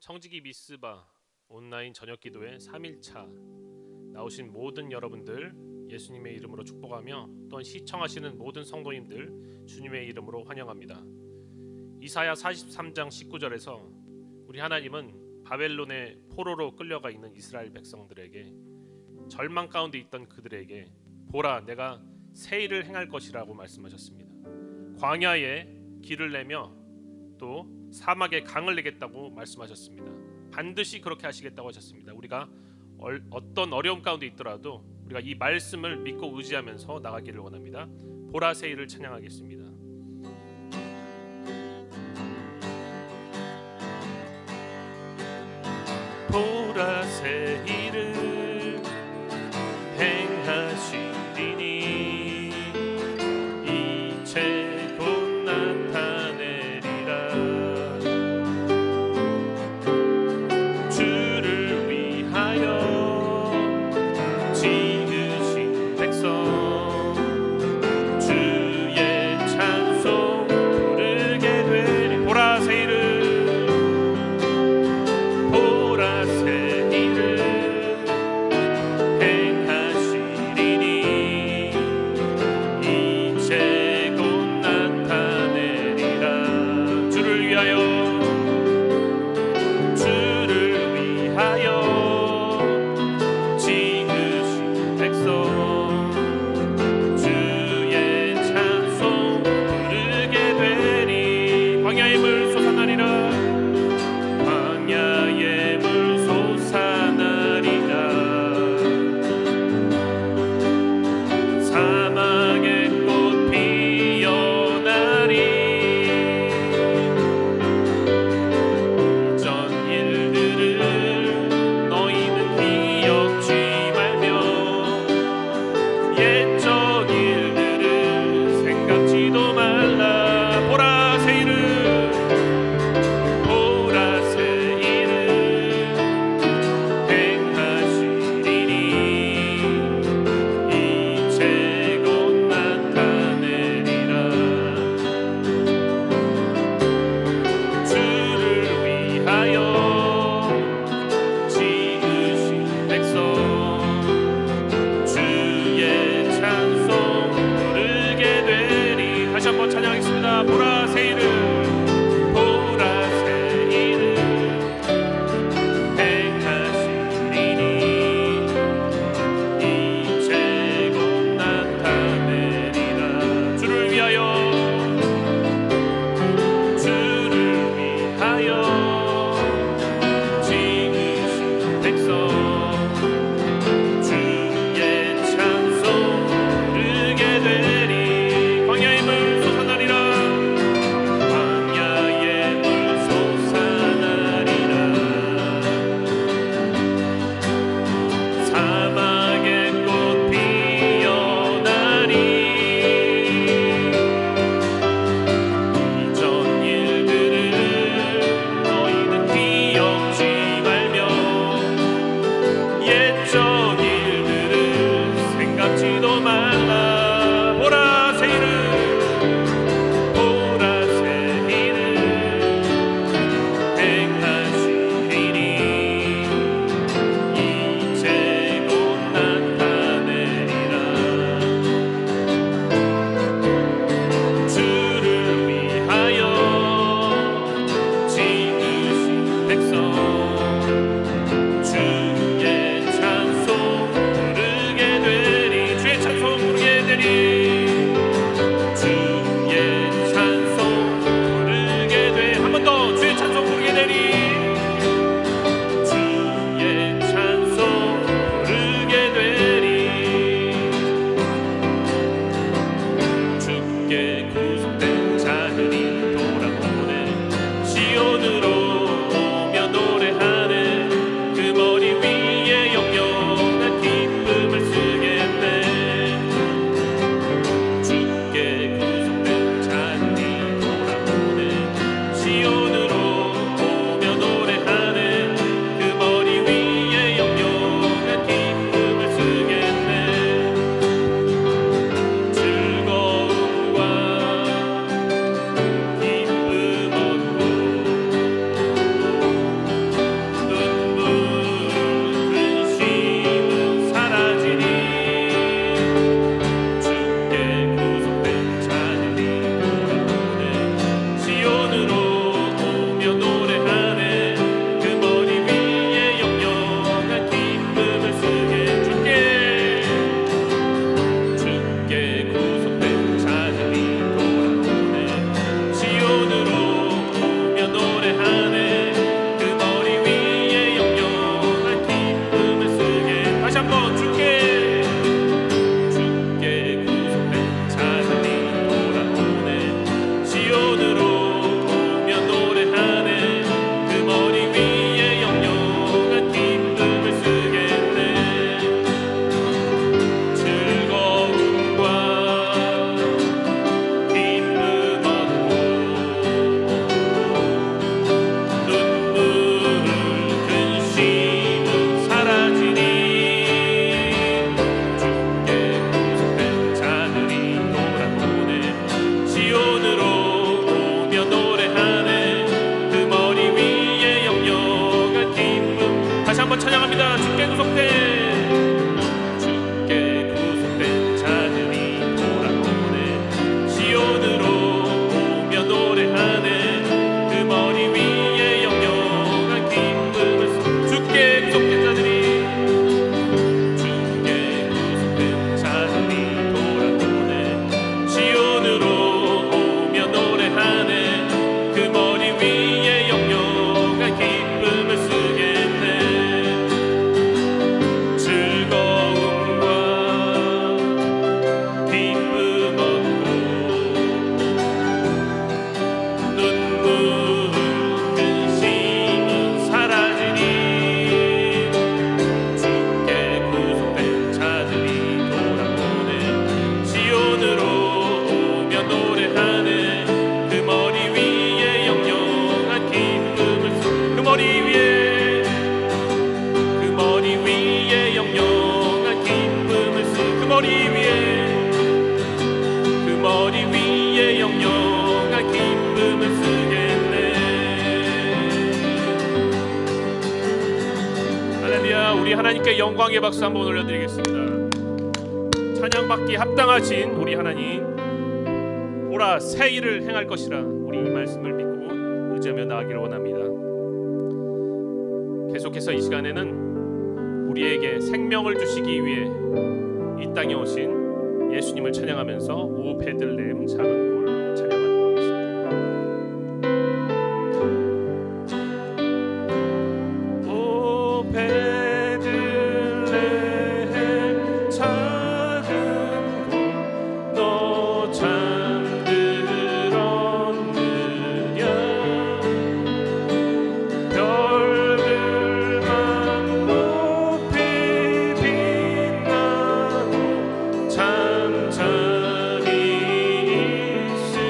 청지기 미스바 온라인 저녁기도회 3일차 나오신 모든 여러분들 예수님의 이름으로 축복하며 또한 시청하시는 모든 성도님들 주님의 이름으로 환영합니다. 이사야 43장 19절에서 우리 하나님은 바벨론의 포로로 끌려가 있는 이스라엘 백성들에게 절망 가운데 있던 그들에게 보라 내가 새 일을 행할 것이라고 말씀하셨습니다. 광야에 길을 내며 또 사막에 강을 내겠다고 말씀하셨습니다. 반드시 그렇게 하시겠다고 하셨습니다. 우리가 어떤 어려움 가운데 있더라도 우리가 이 말씀을 믿고 의지하면서 나가기를 원합니다. 보라 새 일을 찬양하겠습니다. 보라 새 일을 행하시리니 이제 곧 나타내리라. 주를 위하여 지으신 백성 주의 찬송 부르게 되리. 보라 새 일을 우리 하나님께 영광의 박수 한번 올려드리겠습니다. 찬양받기 합당하신 우리 하나님, 오라 새 일을 행할 것이라. 우리 이 말씀을 믿고 의지하며 나아가기를 원합니다. 계속해서 이 시간에는 우리에게 생명을 주시기 위해 이 땅에 오신 예수님을 찬양하면서 오 베들레헴 작은 골 찬양하도록 하겠습니다. 오 베들레헴 작은 골 너 잠들었느냐 별들만 높이 빛나고 잠잠히 있으랴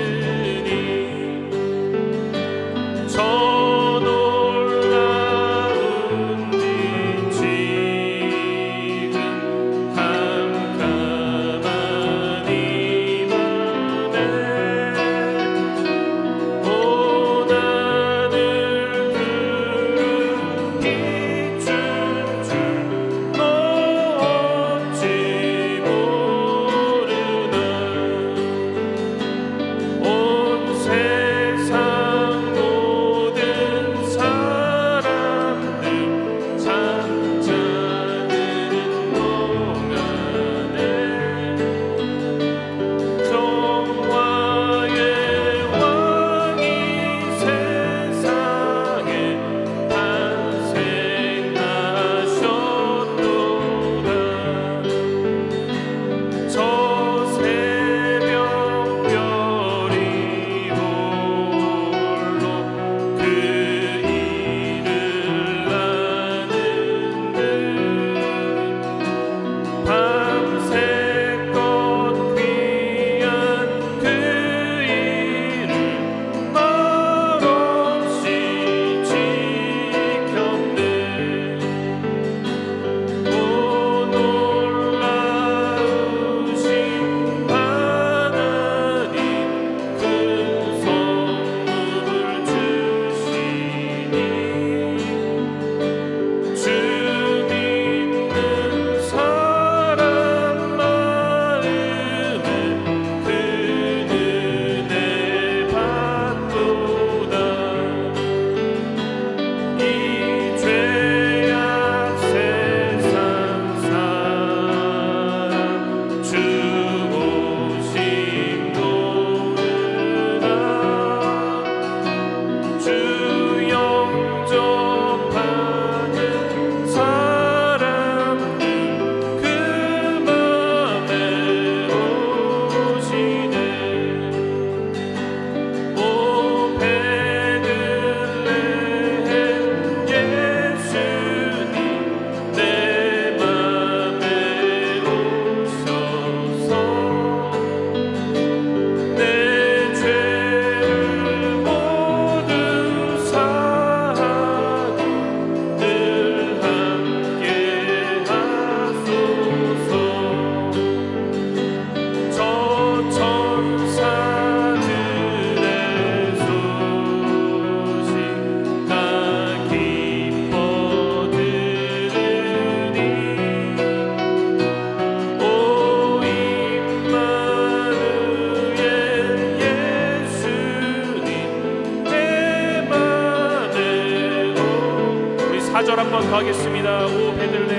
한 번 더 하겠습니다. 오 베들레,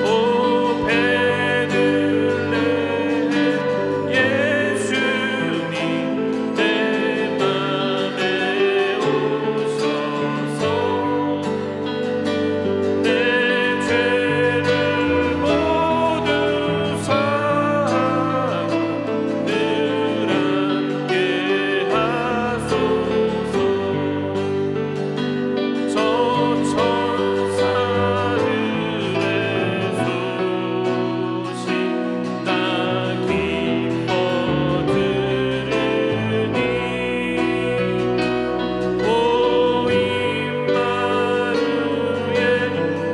오 베들레, 예수님 내 맘에 오소서. 내 죄를 모두 사하여 늘 함께 하소서. 저 천사들의 소식 나 기뻐 들으니 오 임마누엘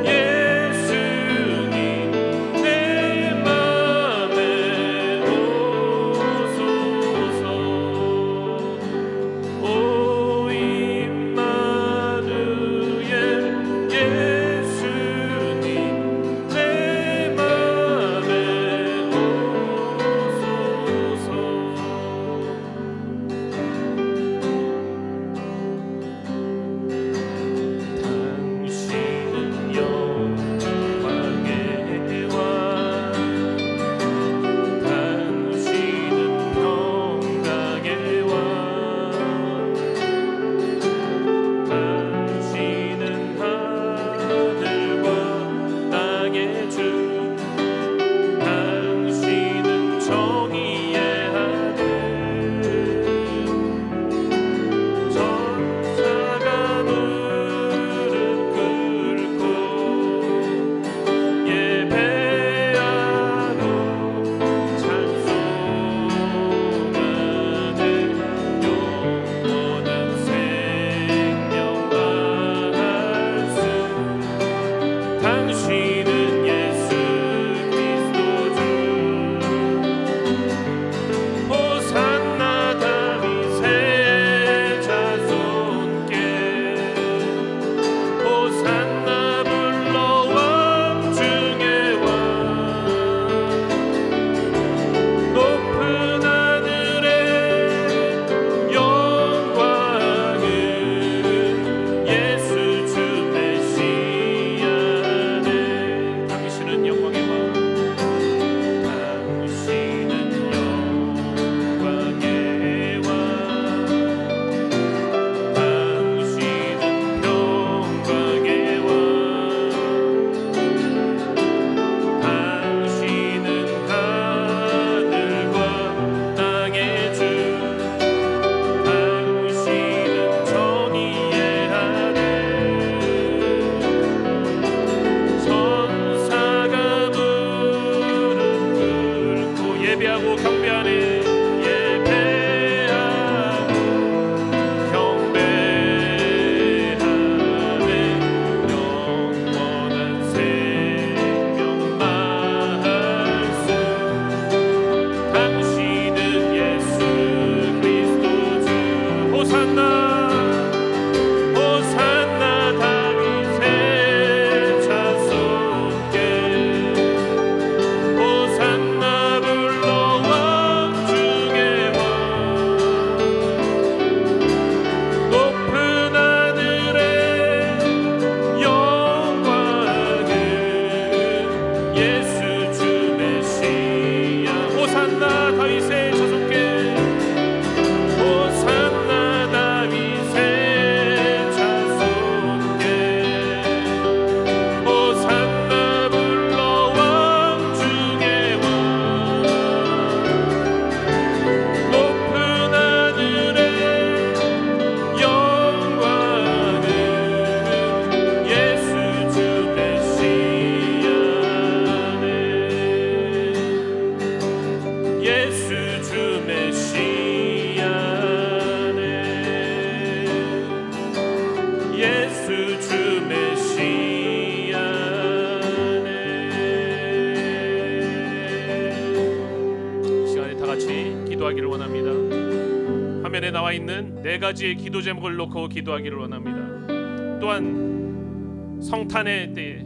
예수님 내 맘에 오소서. 오 임마누엘 예수님 내 맘에 오소서. 당신은 영광의 왕, 당신은 평강의 왕, 당신은 하늘과 땅의 주, 당신은 정의의 하늘. 천사가 무릎 꿇고 예배하고 찬송하는 영원한 생명과 할수. 당신은 예수 그리스도 주. 호산나 다윗의 자손께, 호산나 불러 왕 중의 왕. 높은 하늘에 영광은 예수 주 메시아네. 당신은 영광의 왕, 당신은 영광의 왕, 당신은 평강의 왕, 당신은 하늘과 땅의 주, 당신은 정의의 하늘. 천사가 무릎 꿇고 예배하고 경배하네. 예배하고 경배하네. 영원한 생명 말씀. 당신은 예수 그리스도 주. 호산나, 호산나 다윗의 자손께, 호산나 불러 왕 중의 왕. 높은 하늘에 영광은 예수 주 메시아. 호산나 다윗의 자손께, 호산나 다윗의 자손께, 호산나 불러 왕 중의 왕. 높은 하늘에 영광은 예수 주 메시아네. 예수 주 메시아네. 예수 주 메시아네. 이 시간에 다 같이 기도하기를 원합니다. 화면에 나와 있는 4가지의 기도 제목을 놓고 기도하기를 원합니다. 또한 성탄의 때에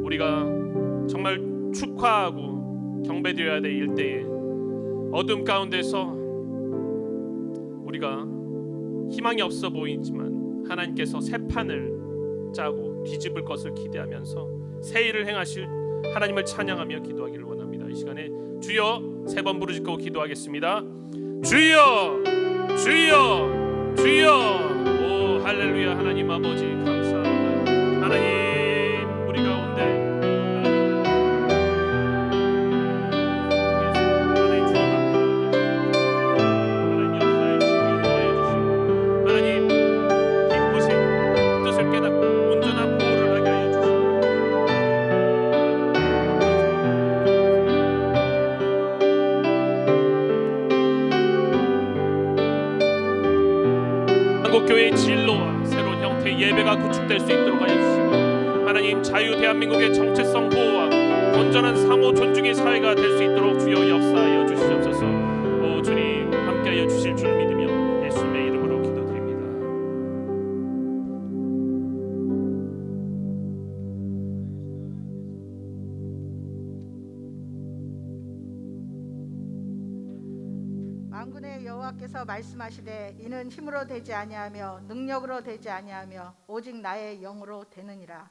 우리가 정말 축하하고 경배드려야 될 일때에 어둠 가운데서 우리가 희망이 없어 보이지만 하나님께서 새 판을 짜고 뒤집을 것을 기대하면서 새 일을 행하실 하나님을 찬양하며 기도하기를 원합니다. 이 시간에 주여 세 번 부르짖고 기도하겠습니다. 주여 주여 주여. 오 할렐루야. 하나님 아버지 감사합니다. 하나님 우리 가운데 한국교회의 진로와 새로운 형태의 예배가 구축될 수 있도록 하여 주시고 하나님 자유 대한민국의 정체성 보호와 건전한 상호 존중의 사회가 될 수 있도록 주여 역사하여 주시옵소서. 오 주님 함께하여 주실 줄 믿으며 예수님의 이름으로 기도드립니다. 만군의 여호와께서 말씀하시되 이는 힘으로 되지 아니하며 능력으로 되지 아니하며 오직 나의 영으로 되느니라.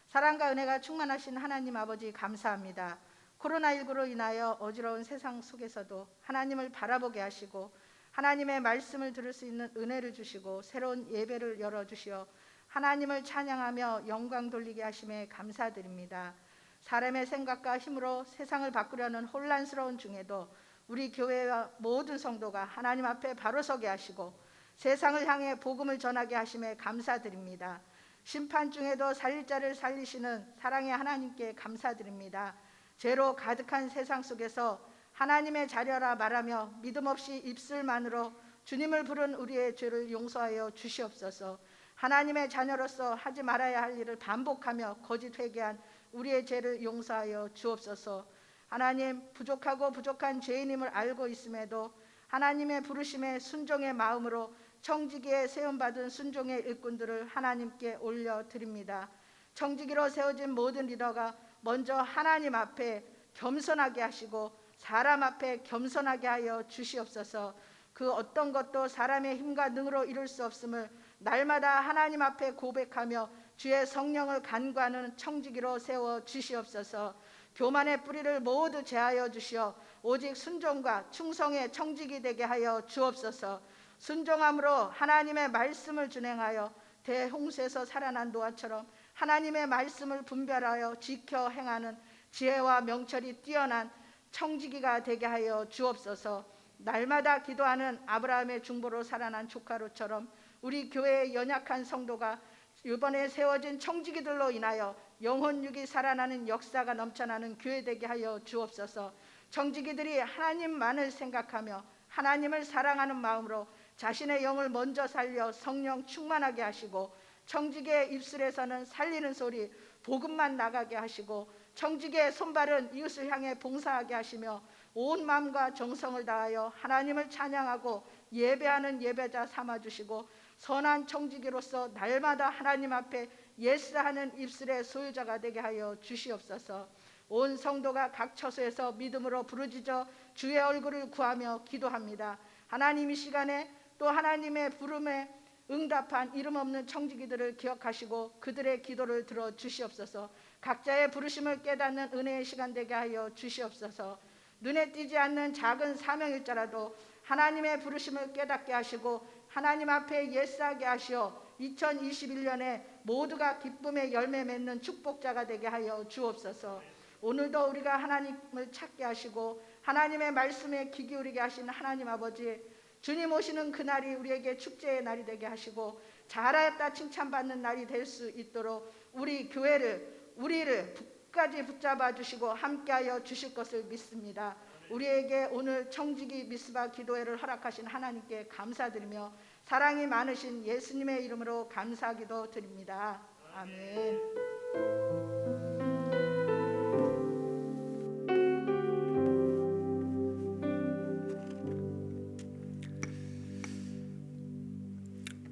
사랑과 은혜가 충만하신 하나님 아버지 감사합니다. 코로나19로 인하여 어지러운 세상 속에서도 하나님을 바라보게 하시고 하나님의 말씀을 들을 수 있는 은혜를 주시고 새로운 예배를 열어주시어 하나님을 찬양하며 영광 돌리게 하심에 감사드립니다. 사람의 생각과 힘으로 세상을 바꾸려는 혼란스러운 중에도 우리 교회와 모든 성도가 하나님 앞에 바로 서게 하시고 세상을 향해 복음을 전하게 하심에 감사드립니다. 심판 중에도 살릴 자를 살리시는 사랑의 하나님께 감사드립니다. 죄로 가득한 세상 속에서 하나님의 자녀라 말하며 믿음 없이 입술만으로 주님을 부른 우리의 죄를 용서하여 주시옵소서. 하나님의 자녀로서 하지 말아야 할 일을 반복하며 거짓 회개한 우리의 죄를 용서하여 주옵소서. 하나님, 부족하고 부족한 죄인임을 알고 있음에도 하나님의 부르심에 순종의 마음으로 청지기에 세움받은 순종의 일꾼들을 하나님께 올려드립니다. 청지기로 세워진 모든 리더가 먼저 하나님 앞에 겸손하게 하시고 사람 앞에 겸손하게 하여 주시옵소서. 그 어떤 것도 사람의 힘과 능으로 이룰 수 없음을 날마다 하나님 앞에 고백하며 주의 성령을 간구하는 청지기로 세워 주시옵소서. 교만의 뿌리를 모두 제하여 주시어 오직 순종과 충성의 청지기 되게 하여 주옵소서. 순종함으로 하나님의 말씀을 준행하여 대홍수에서 살아난 노아처럼 하나님의 말씀을 분별하여 지켜 행하는 지혜와 명철이 뛰어난 청지기가 되게 하여 주옵소서. 날마다 기도하는 아브라함의 중보로 살아난 조카로처럼 우리 교회의 연약한 성도가 이번에 세워진 청지기들로 인하여 영혼육이 살아나는 역사가 넘쳐나는 교회 되게 하여 주옵소서. 청지기들이 하나님만을 생각하며 하나님을 사랑하는 마음으로 자신의 영을 먼저 살려 성령 충만하게 하시고 청지기의 입술에서는 살리는 소리 복음만 나가게 하시고 청지기의 손발은 이웃을 향해 봉사하게 하시며 온 마음과 정성을 다하여 하나님을 찬양하고 예배하는 예배자 삼아주시고 선한 청지기로서 날마다 하나님 앞에 예스하는 입술의 소유자가 되게 하여 주시옵소서. 온 성도가 각 처소에서 믿음으로 부르짖어 주의 얼굴을 구하며 기도합니다. 하나님 이 시간에 또 하나님의 부름에 응답한 이름 없는 청지기들을 기억하시고 그들의 기도를 들어 주시옵소서. 각자의 부르심을 깨닫는 은혜의 시간 되게 하여 주시옵소서. 눈에 띄지 않는 작은 사명일자라도 하나님의 부르심을 깨닫게 하시고 하나님 앞에 예스하게 하시어 2021년에 모두가 기쁨의 열매 맺는 축복자가 되게 하여 주옵소서. 오늘도 우리가 하나님을 찾게 하시고 하나님의 말씀에 귀 기울이게 하신 하나님 아버지, 주님 오시는 그날이 우리에게 축제의 날이 되게 하시고 잘하였다 칭찬받는 날이 될 수 있도록 우리 교회를 우리를 끝까지 붙잡아 주시고 함께하여 주실 것을 믿습니다. 우리에게 오늘 청지기 미스바 기도회를 허락하신 하나님께 감사드리며 사랑이 많으신 예수님의 이름으로 감사기도 드립니다. 아멘.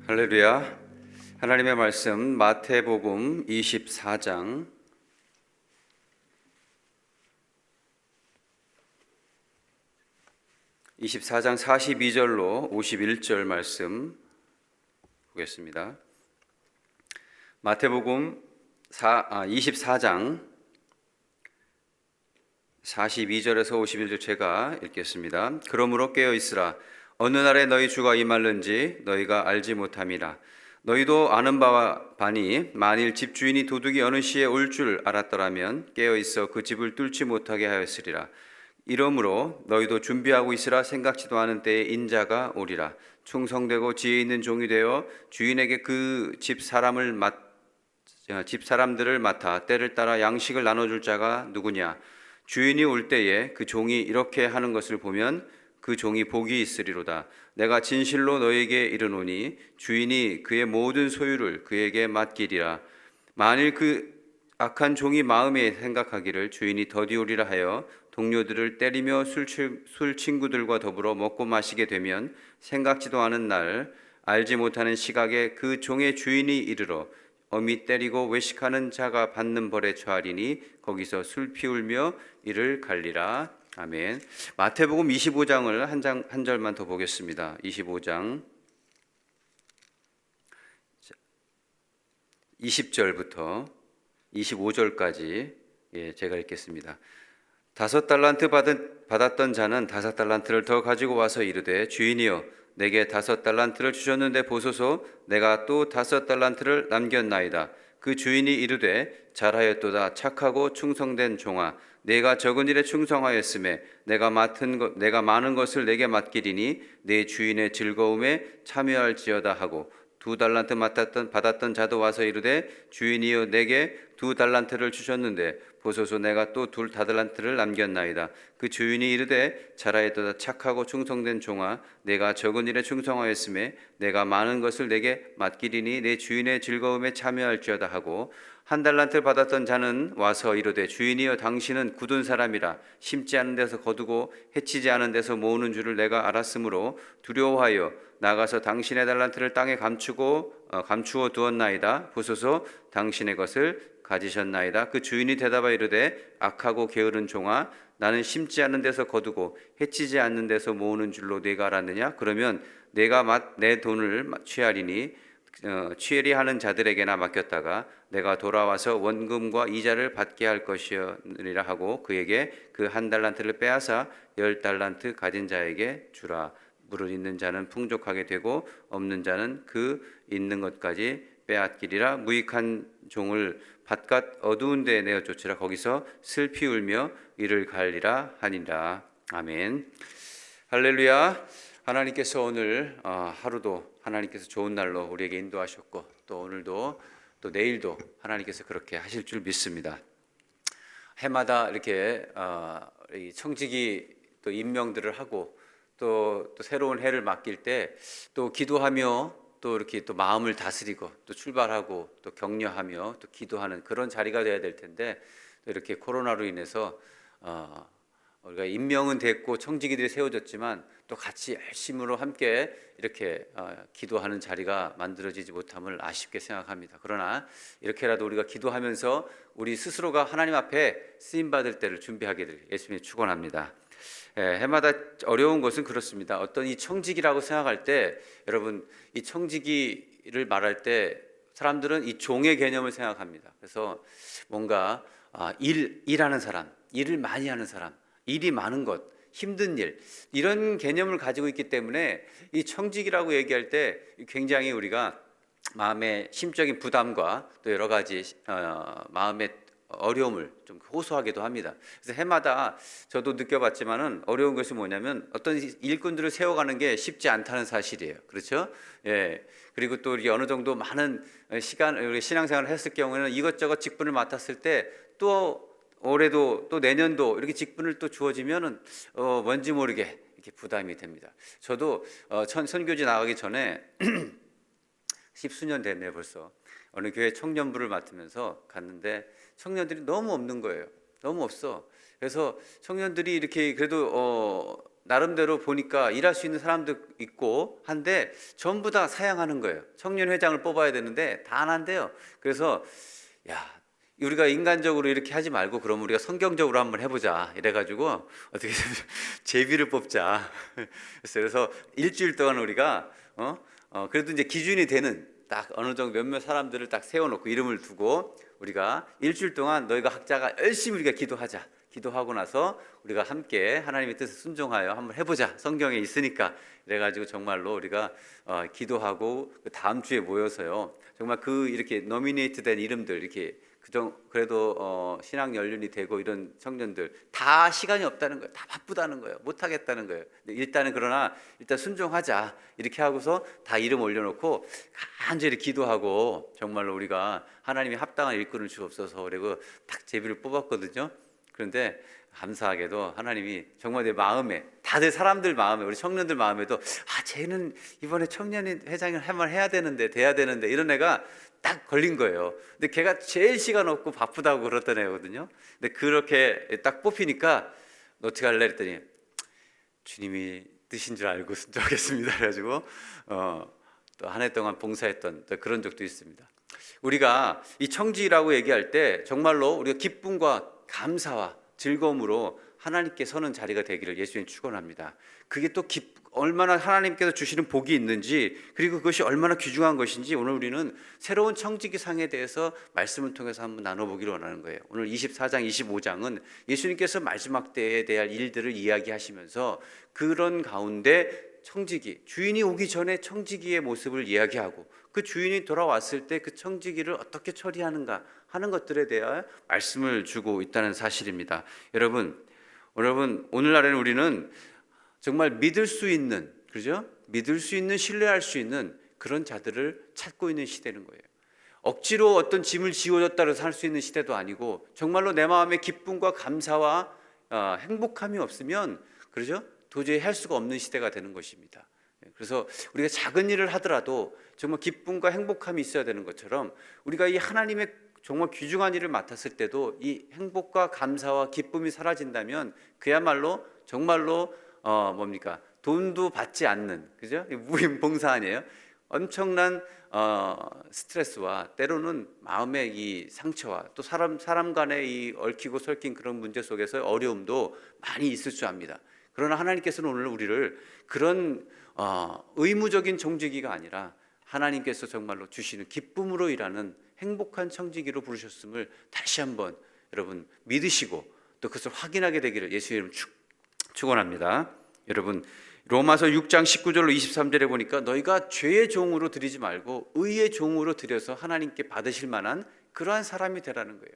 할렐루야. 하나님의 말씀 마태복음 24장 42절로 51절 말씀 보겠습니다. 마태복음 24장 42절에서 51절 제가 읽겠습니다. 그러므로 깨어 있으라. 어느 날에 너희 주가 임할는지 너희가 알지 못함이라. 너희도 아는 바와 바니 만일 집주인이 도둑이 어느 시에 올 줄 알았더라면 깨어 있어 그 집을 뚫지 못하게 하였으리라. 이러므로 너희도 준비하고 있으라. 생각지도 않은 때에 인자가 오리라. 충성되고 지혜 있는 종이 되어 주인에게 그 집 사람들을 맡아 때를 따라 양식을 나눠줄 자가 누구냐? 주인이 올 때에 그 종이 이렇게 하는 것을 보면 그 종이 복이 있으리로다. 내가 진실로 너에게 이르노니 주인이 그의 모든 소유를 그에게 맡기리라. 만일 그 악한 종이 마음에 생각하기를 주인이 더디오리라 하여 동료들을 때리며 술 친구들과 더불어 먹고 마시게 되면 생각지도 않은 날 알지 못하는 시각에 그 종의 주인이 이르러 엄히 때리고 외식하는 자가 받는 벌에 처하리니 거기서 술 피울며 이를 갈리라. 아멘. 마태복음 25장을 한 절만 더 보겠습니다. 25장 20절부터 25절까지 제가 읽겠습니다. 5달란트 받았던 자는 5달란트를 더 가지고 와서 이르되 주인이여 내게 5달란트를 주셨는데 보소서 내가 또 5달란트를 남겼나이다. 그 주인이 이르되 잘하였도다. 착하고 충성된 종아 내가 적은 일에 충성하였음에 내가 많은 것을 내게 맡기리니 내 주인의 즐거움에 참여할지어다 하고 2달란트 받았던 자도 와서 이르되 주인이여 내게 2달란트를 주셨는데 보소서 내가 또 2달란트를 남겼나이다. 그 주인이 이르되 잘하였도다. 착하고 충성된 종아 내가 적은 일에 충성하였음에 내가 많은 것을 내게 맡기리니 내 주인의 즐거움에 참여할지어다 하고 1달란트를 받았던 자는 와서 이르되 주인이여 당신은 굳은 사람이라 심지 않은 데서 거두고 해치지 않은 데서 모으는 줄을 내가 알았으므로 두려워하여 나가서 당신의 달란트를 땅에 감추어 두었나이다. 보소서 당신의 것을 가지셨나이다. 그 주인이 대답하여 이르되 악하고 게으른 종아 나는 심지 않는 데서 거두고 해치지 않는 데서 모으는 줄로 네가 알았느냐? 그러면 내가 내 돈을 취하리 하는 자들에게나 맡겼다가 내가 돌아와서 원금과 이자를 받게 할 것이니라 하고 그에게 그 1달란트를 빼앗아 10달란트 가진 자에게 주라. 물을 있는 자는 풍족하게 되고 없는 자는 그 있는 것까지 빼앗기리라. 무익한 종을 바깥 어두운 데에 내어 쫓으라. 거기서 슬피 울며 이를 갈리라 하니라. 아멘. 할렐루야. 하나님께서 오늘 하루도 하나님께서 좋은 날로 우리에게 인도하셨고 또 오늘도 또 내일도 하나님께서 그렇게 하실 줄 믿습니다. 해마다 이렇게 청지기 또 임명들을 하고 또 새로운 해를 맡길 때 또 기도하며 또 이렇게 또 마음을 다스리고 또 출발하고 또 격려하며 또 기도하는 그런 자리가 돼야 될 텐데 또 이렇게 코로나로 인해서 우리가 임명은 됐고 청지기들이 세워졌지만 또 같이 열심으로 함께 이렇게 기도하는 자리가 만들어지지 못함을 아쉽게 생각합니다. 그러나 이렇게라도 우리가 기도하면서 우리 스스로가 하나님 앞에 쓰임 받을 때를 준비하게 될 예수님이 축원합니다. 해마다 어려운 것은 그렇습니다. 어떤 이 청지기라고 생각할 때 여러분 이 청지기를 말할 때 사람들은 이 종의 개념을 생각합니다. 그래서 뭔가 일하는 사람, 일을 많이 하는 사람, 일이 많은 것, 힘든 일 이런 개념을 가지고 있기 때문에 이 청지기라고 얘기할 때 굉장히 우리가 마음의 심적인 부담과 또 여러 가지 마음의 어려움을 좀 호소하기도 합니다. 그래서 해마다 저도 느껴봤지만은 어려운 것이 뭐냐면 어떤 일꾼들을 세워가는 게 쉽지 않다는 사실이에요. 그렇죠? 예. 그리고 또 우리 어느 정도 많은 시간 우리 신앙생활을 했을 경우에는 이것저것 직분을 맡았을 때 또 올해도 또 내년도 이렇게 직분을 또 주어지면은 뭔지 모르게 이렇게 부담이 됩니다. 저도 선교지 나가기 전에 10수년 됐네요 벌써. 어느 교회 청년부를 맡으면서 갔는데 청년들이 너무 없는 거예요. 너무 없어. 그래서 청년들이 이렇게 그래도 나름대로 보니까 일할 수 있는 사람도 있고 한데 전부 다 사양하는 거예요. 청년회장을 뽑아야 되는데 다 안 한대요. 그래서 야 우리가 인간적으로 이렇게 하지 말고 그럼 우리가 성경적으로 한번 해보자 이래가지고 어떻게 제비를 뽑자. 그래서 일주일 동안 우리가 그래도 이제 기준이 되는 딱 어느 정도 몇몇 사람들을 딱 세워놓고 이름을 두고 우리가 일주일 동안 너희가 각자가 열심히 우리가 기도하자. 기도하고 나서 우리가 함께 하나님의 뜻에 순종하여 한번 해보자. 성경에 있으니까. 그래가지고 정말로 우리가 기도하고 그 다음 주에 모여서요. 정말 그 이렇게 노미네이트된 이름들 이렇게 그래도 신학 연륜이 되고 이런 청년들 다 시간이 없다는 거예요. 다 바쁘다는 거예요. 못 하겠다는 거예요. 일단은 그러나 일단 순종하자 이렇게 하고서 다 이름 올려놓고 간절히 기도하고 정말로 우리가 하나님이 합당한 일꾼을 주옵소서 그리고 딱 제비를 뽑았거든요. 그런데 감사하게도 하나님이 정말 내 마음에 다들 사람들 마음에 우리 청년들 마음에도 쟤는 이번에 청년 회장을 한번 해야 되는데 돼야 되는데 이런 애가 딱 걸린 거예요. 근데 걔가 제일 시간 없고 바쁘다고 그랬던 애거든요. 근데 그렇게 딱 뽑히니까 어떻게 할래 했더니 주님이 뜻인 줄 알고 순종하겠습니다. 그래가지고 또 한 해 동안 봉사했던 또 그런 적도 있습니다. 우리가 이 청지라고 얘기할 때 정말로 우리가 기쁨과 감사와 즐거움으로 하나님께 서는 자리가 되기를 예수님 축원합니다. 그게 또 얼마나 하나님께서 주시는 복이 있는지 그리고 그것이 얼마나 귀중한 것인지 오늘 우리는 새로운 청지기상에 대해서 말씀을 통해서 한번 나눠보기를 원하는 거예요. 오늘 24장, 25장은 예수님께서 마지막 때에 대한 일들을 이야기하시면서 그런 가운데 청지기, 주인이 오기 전에 청지기의 모습을 이야기하고 그 주인이 돌아왔을 때 그 청지기를 어떻게 처리하는가 하는 것들에 대한 말씀을 주고 있다는 사실입니다. 여러분 오늘날에는 우리는 정말 믿을 수 있는, 그죠? 믿을 수 있는, 신뢰할 수 있는 그런 자들을 찾고 있는 시대는 거예요. 억지로 어떤 짐을 지워줬다 해서 살 수 있는 시대도 아니고 정말로 내 마음에 기쁨과 감사와 행복함이 없으면 그러죠? 도저히 할 수가 없는 시대가 되는 것입니다. 그래서 우리가 작은 일을 하더라도 정말 기쁨과 행복함이 있어야 되는 것처럼 우리가 이 하나님의 정말 귀중한 일을 맡았을 때도 이 행복과 감사와 기쁨이 사라진다면 그야말로 정말로 돈도 받지 않는, 그죠? 무임 봉사 아니에요? 엄청난 스트레스와 때로는 마음의 이 상처와 또 사람 간의 이 얽히고 설킨 그런 문제 속에서 어려움도 많이 있을 줄 압니다. 그러나 하나님께서는 오늘 우리를 그런 의무적인 청지기가 아니라 하나님께서 정말로 주시는 기쁨으로 일하는 행복한 청지기로 부르셨음을 다시 한번 여러분 믿으시고 또 그것을 확인하게 되기를 예수의 이름 축원합니다. 여러분 로마서 6장 19절로 23절에 보니까 너희가 죄의 종으로 드리지 말고 의의 종으로 드려서 하나님께 받으실 만한 그러한 사람이 되라는 거예요.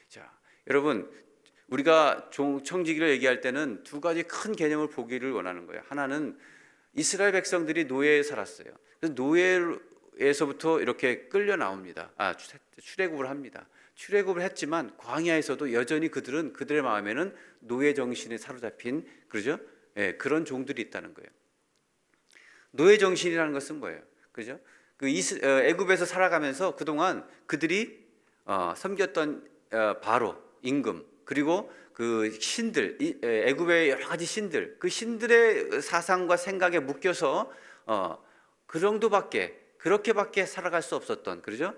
자, 여러분 우리가 청지기를 얘기할 때는 두 가지 큰 개념을 보기를 원하는 거예요. 하나는 이스라엘 백성들이 노예에 살았어요. 그래서 노예에서부터 이렇게 끌려 나옵니다. 출애굽을 합니다. 출애굽을 했지만 광야에서도 여전히 그들의 마음에는 노예 정신에 사로잡힌 그러죠? 그런 종들이 있다는 거예요. 노예 정신이라는 것은 뭐예요? 그죠? 애굽에서 살아가면서 그동안 그들이 섬겼던 바로 임금 그리고 그 신들 애굽의 여러 가지 신들 그 신들의 사상과 생각에 묶여서 그 정도밖에 그렇게밖에 살아갈 수 없었던 그러죠?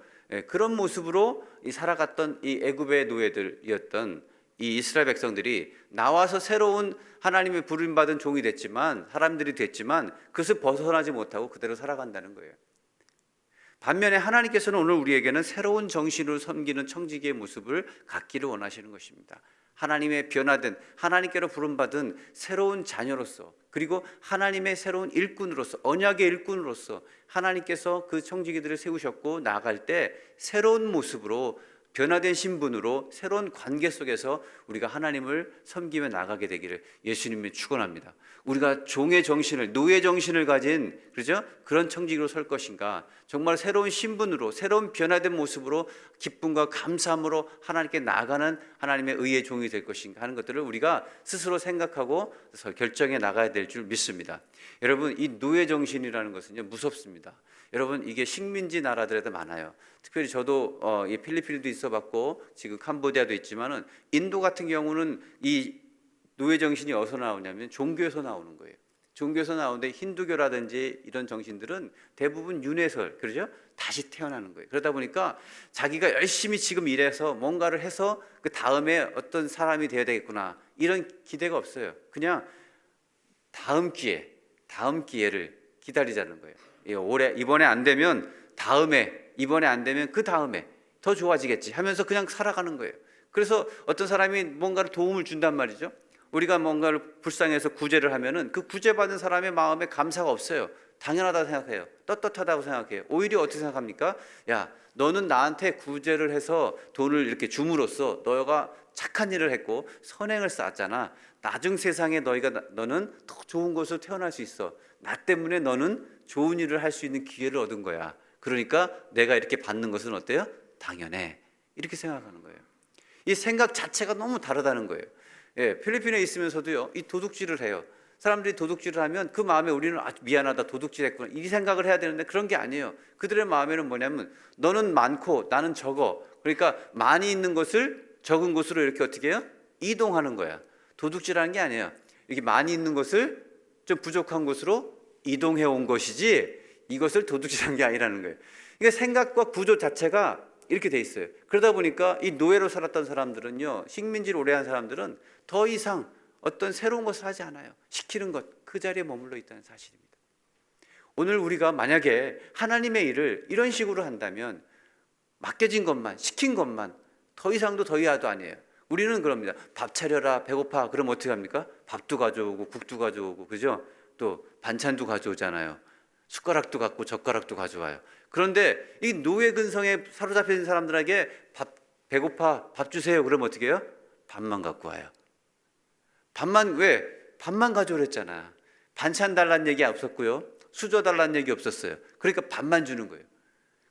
그런 모습으로 살아갔던 이 애굽의 노예들이었던 이 이스라엘 백성들이 나와서 새로운 하나님의 부름받은 종이 됐지만 사람들이 됐지만 그것을 벗어나지 못하고 그대로 살아간다는 거예요. 반면에 하나님께서는 오늘 우리에게는 새로운 정신으로 섬기는 청지기의 모습을 갖기를 원하시는 것입니다. 하나님의 변화된 하나님께로 부름받은 새로운 자녀로서 그리고 하나님의 새로운 일꾼으로서 언약의 일꾼으로서 하나님께서 그 청지기들을 세우셨고 나아갈 때 새로운 모습으로 변화된 신분으로 새로운 관계 속에서 우리가 하나님을 섬기며 나가게 되기를 예수님이 축원합니다. 우리가 종의 정신을 노예 정신을 가진 그렇죠? 그런 청지기로 설 것인가 정말 새로운 신분으로 새로운 변화된 모습으로 기쁨과 감사함으로 하나님께 나아가는 하나님의 의의 종이 될 것인가 하는 것들을 우리가 스스로 생각하고 결정해 나가야 될 줄 믿습니다. 여러분 이 노예 정신이라는 것은요 무섭습니다. 여러분 이게 식민지 나라들에도 많아요. 특별히 저도 이 필리핀도 있어봤고 지금 캄보디아도 있지만은 인도 같은 경우는 이 노예 정신이 어디서 나오냐면 종교에서 나오는 거예요. 종교에서 나오는데 힌두교라든지 이런 정신들은 대부분 윤회설 그러죠? 다시 태어나는 거예요. 그러다 보니까 자기가 열심히 지금 일해서 뭔가를 해서 그 다음에 어떤 사람이 되어야 되겠구나 이런 기대가 없어요. 그냥 다음 기회를 기다리자는 거예요. 올해 이번에 안 되면 다음에 이번에 안 되면 그 다음에 더 좋아지겠지 하면서 그냥 살아가는 거예요. 그래서 어떤 사람이 뭔가를 도움을 준단 말이죠. 우리가 뭔가를 불쌍해서 구제를 하면은 그 구제받은 사람의 마음에 감사가 없어요. 당연하다고 생각해요. 떳떳하다고 생각해요. 오히려 어떻게 생각합니까? 야, 너는 나한테 구제를 해서 돈을 이렇게 줌으로써 너가 착한 일을 했고 선행을 쌓았잖아. 나중 세상에 너는 더 좋은 곳으로 태어날 수 있어. 나 때문에 너는 좋은 일을 할 수 있는 기회를 얻은 거야. 그러니까 내가 이렇게 받는 것은 어때요? 당연해. 이렇게 생각하는 거예요. 이 생각 자체가 너무 다르다는 거예요. 예, 필리핀에 있으면서도요, 이 도둑질을 해요. 사람들이 도둑질을 하면 그 마음에 우리는 미안하다, 도둑질했구나 이 생각을 해야 되는데 그런 게 아니에요. 그들의 마음에는 뭐냐면 너는 많고 나는 적어. 그러니까 많이 있는 것을 적은 곳으로 이렇게 어떻게 해요? 이동하는 거야. 도둑질하는 게 아니에요. 이렇게 많이 있는 것을 좀 부족한 곳으로 이동해 온 것이지 이것을 도둑질한 게 아니라는 거예요. 그러니까 생각과 구조 자체가 이렇게 돼 있어요. 그러다 보니까 이 노예로 살았던 사람들은요, 식민지를 오래 한 사람들은 더 이상 어떤 새로운 것을 하지 않아요. 시키는 것, 그 자리에 머물러 있다는 사실입니다. 오늘 우리가 만약에 하나님의 일을 이런 식으로 한다면 맡겨진 것만, 시킨 것만 더 이상도 더 이하도 아니에요. 우리는 그럽니다. 밥 차려라, 배고파. 그럼 어떻게 합니까? 밥도 가져오고 국도 가져오고, 그죠? 또 반찬도 가져오잖아요. 숟가락도 갖고 젓가락도 가져와요. 그런데 이 노예 근성에 사로잡힌 사람들에게 배고파, 밥 주세요. 그러면 어떻게 해요? 밥만 갖고 와요. 밥만, 왜? 밥만 가져오랬잖아. 반찬 달라는 얘기 없었고요. 수저 달라는 얘기 없었어요. 그러니까 밥만 주는 거예요.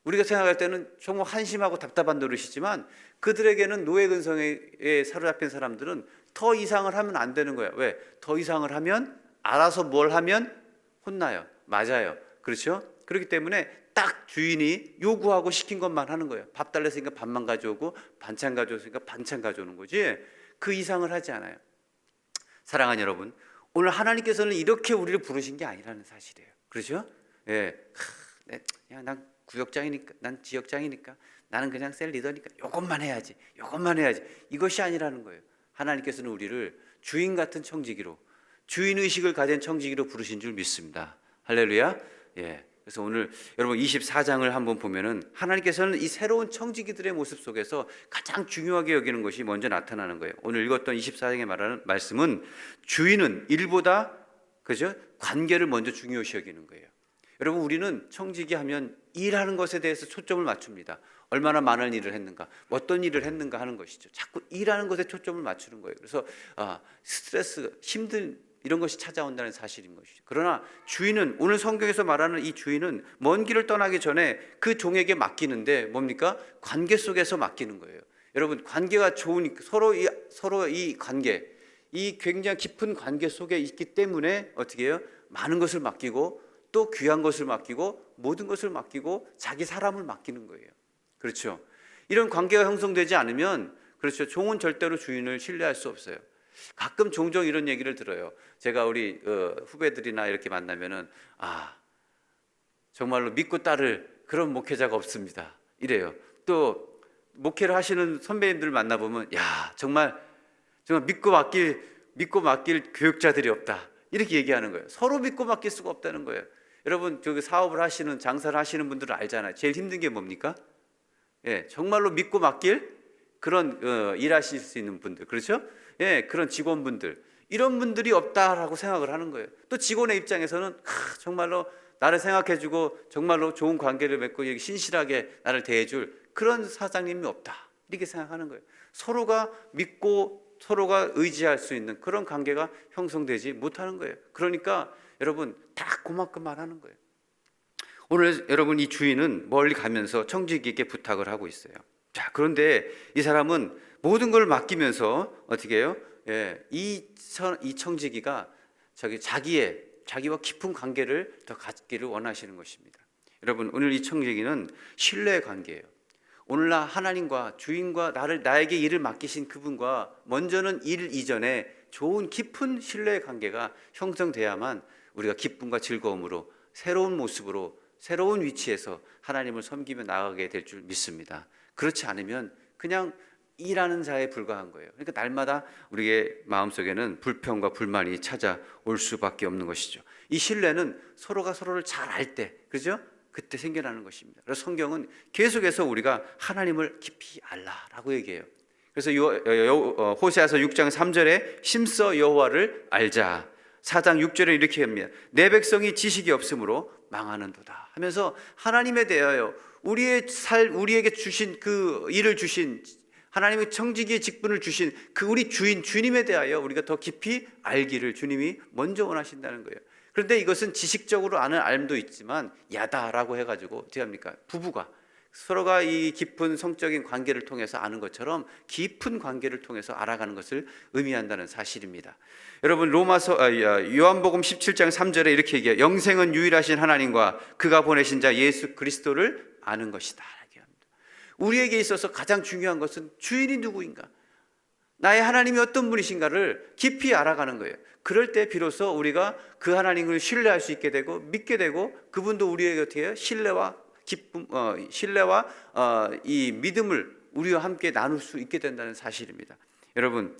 우리가 생각할 때는 정말 한심하고 답답한 노릇이지만 그들에게는 노예 근성에 사로잡힌 사람들은 더 이상을 하면 안 되는 거예요. 왜? 더 이상을 하면 알아서 뭘 하면 혼나요. 맞아요. 그렇죠? 그렇기 때문에 딱 주인이 요구하고 시킨 것만 하는 거예요. 밥 달랬으니까 밥만 가져오고 반찬 가져오니까 반찬 가져오는 거지 그 이상을 하지 않아요. 사랑하는 여러분, 오늘 하나님께서는 이렇게 우리를 부르신 게 아니라는 사실이에요. 그렇죠? 예, 야, 난 구역장이니까, 난 지역장이니까, 나는 그냥 셀 리더니까 이것만 해야지, 이것만 해야지. 이것이 아니라는 거예요. 하나님께서는 우리를 주인 같은 청지기로, 주인 의식을 가진 청지기로 부르신 줄 믿습니다. 할렐루야. 예. 그래서 오늘 여러분 24장을 한번 보면은 하나님께서는 이 새로운 청지기들의 모습 속에서 가장 중요하게 여기는 것이 먼저 나타나는 거예요. 오늘 읽었던 24장에 말하는 말씀은 주인은 일보다 그죠? 관계를 먼저 중요시 여기는 거예요. 여러분 우리는 청지기 하면 일하는 것에 대해서 초점을 맞춥니다. 얼마나 많은 일을 했는가, 어떤 일을 했는가 하는 것이죠. 자꾸 일하는 것에 초점을 맞추는 거예요. 그래서 스트레스, 힘든 이런 것이 찾아온다는 사실인 것이죠. 그러나 주인은 오늘 성경에서 말하는 이 주인은 먼 길을 떠나기 전에 그 종에게 맡기는데 뭡니까? 관계 속에서 맡기는 거예요. 여러분 관계가 좋으니까 서로 이 관계, 이 굉장히 깊은 관계 속에 있기 때문에 어떻게 해요? 많은 것을 맡기고 또 귀한 것을 맡기고 모든 것을 맡기고 자기 사람을 맡기는 거예요. 그렇죠? 이런 관계가 형성되지 않으면 그렇죠. 종은 절대로 주인을 신뢰할 수 없어요. 가끔 종종 이런 얘기를 들어요. 제가 우리 후배들이나 이렇게 만나면은 정말로 믿고 따를 그런 목회자가 없습니다. 이래요. 또 목회를 하시는 선배님들 만나보면 정말 믿고 맡길 교육자들이 없다. 이렇게 얘기하는 거예요. 서로 믿고 맡길 수가 없다는 거예요. 여러분 저기 사업을 하시는 장사를 하시는 분들은 알잖아요. 제일 힘든 게 뭡니까? 예, 정말로 믿고 맡길 그런 일하실 수 있는 분들, 그렇죠? 예, 그런 직원분들, 이런 분들이 없다라고 생각을 하는 거예요. 또 직원의 입장에서는 정말로 나를 생각해주고 정말로 좋은 관계를 맺고 신실하게 나를 대해줄 그런 사장님이 없다 이렇게 생각하는 거예요. 서로가 믿고 서로가 의지할 수 있는 그런 관계가 형성되지 못하는 거예요. 그러니까 여러분 다 고맙고만 하는 거예요. 오늘 여러분 이 주인은 멀리 가면서 청지기에게 부탁을 하고 있어요. 자, 그런데 이 사람은 모든 걸 맡기면서 어떻게 해요? 예, 이 청지기가 자기와 깊은 관계를 더 갖기를 원하시는 것입니다. 여러분 오늘 이 청지기는 신뢰의 관계예요. 오늘날 하나님과 주인과 나에게 일을 맡기신 그분과 먼저는 일 이전에 좋은 깊은 신뢰의 관계가 형성돼야만 우리가 기쁨과 즐거움으로 새로운 모습으로 새로운 위치에서 하나님을 섬기며 나아가게 될 줄 믿습니다. 그렇지 않으면 그냥 일하는 자에 불과한 거예요. 그러니까 날마다 우리의 마음속에는 불평과 불만이 찾아올 수밖에 없는 것이죠. 이 신뢰는 서로가 서로를 잘 알 때, 그죠? 그때 생겨나는 것입니다. 그래서 성경은 계속해서 우리가 하나님을 깊이 알라라고 얘기해요. 그래서 호세아서 6장 3절에 심써 여호와를 알자, 4장 6절에 이렇게 합니다. 내 백성이 지식이 없으므로 망하는도다 하면서 하나님에 대하여 우리에게 주신 그 일을 주신 하나님의 청지기의 직분을 주신 그 우리 주님에 대하여 우리가 더 깊이 알기를 주님이 먼저 원하신다는 거예요. 그런데 이것은 지식적으로 아는 알도 있지만 야다라고 해가지고 어떻게 합니까? 부부가 서로가 이 깊은 성적인 관계를 통해서 아는 것처럼 깊은 관계를 통해서 알아가는 것을 의미한다는 사실입니다. 여러분 요한복음 17장 3절에 이렇게 얘기해요. 영생은 유일하신 하나님과 그가 보내신 자 예수 그리스도를 아는 것이다. 우리에게 있어서 가장 중요한 것은 주인이 누구인가, 나의 하나님이 어떤 분이신가를 깊이 알아가는 거예요. 그럴 때 비로소 우리가 그 하나님을 신뢰할 수 있게 되고 믿게 되고 그분도 우리에게 어떻게 해요? 신뢰와 기쁨, 신뢰와 이 믿음을 우리와 함께 나눌 수 있게 된다는 사실입니다. 여러분,